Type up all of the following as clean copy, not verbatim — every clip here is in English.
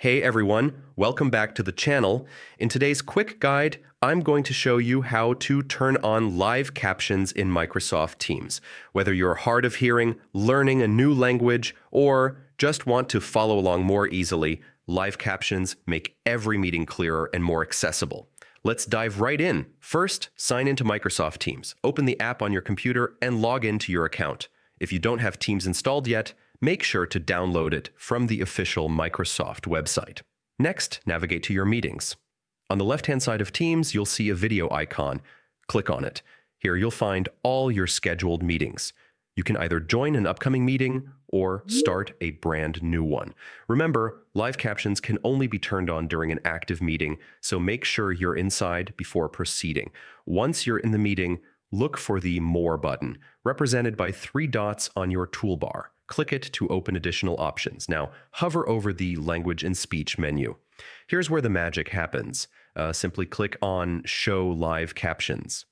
Hey everyone, welcome back to the channel. In today's quick guide, I'm going to show you how to turn on live captions in Microsoft Teams. Whether you're hard of hearing, learning a new language, or just want to follow along more easily, live captions make every meeting clearer and more accessible. Let's dive right in. First, sign into Microsoft Teams. Open the app on your computer and log into your account. If you don't have Teams installed yet, make sure to download it from the official Microsoft website. Next, navigate to your meetings. On the left-hand side of Teams, you'll see a video icon. Click on it. Here you'll find all your scheduled meetings. You can either join an upcoming meeting or start a brand new one. Remember, live captions can only be turned on during an active meeting, so make sure you're inside before proceeding. Once you're in the meeting, look for the More button, represented by 3 dots on your toolbar. Click it to open additional options. Now, hover over the Language and Speech menu. Here's where the magic happens. Simply click on Show Live Captions.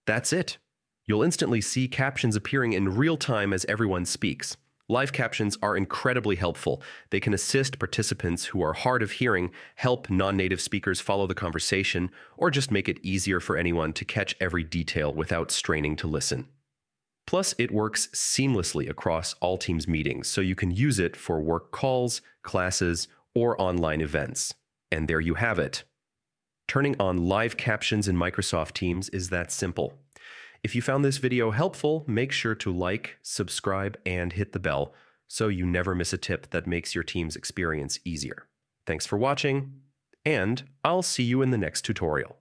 That's it. You'll instantly see captions appearing in real time as everyone speaks. Live captions are incredibly helpful. They can assist participants who are hard of hearing, help non-native speakers follow the conversation, or just make it easier for anyone to catch every detail without straining to listen. Plus, it works seamlessly across all Teams meetings, so you can use it for work calls, classes, or online events. And there you have it. Turning on live captions in Microsoft Teams is that simple. If you found this video helpful, make sure to like, subscribe, and hit the bell so you never miss a tip that makes your Teams experience easier. Thanks for watching, and I'll see you in the next tutorial.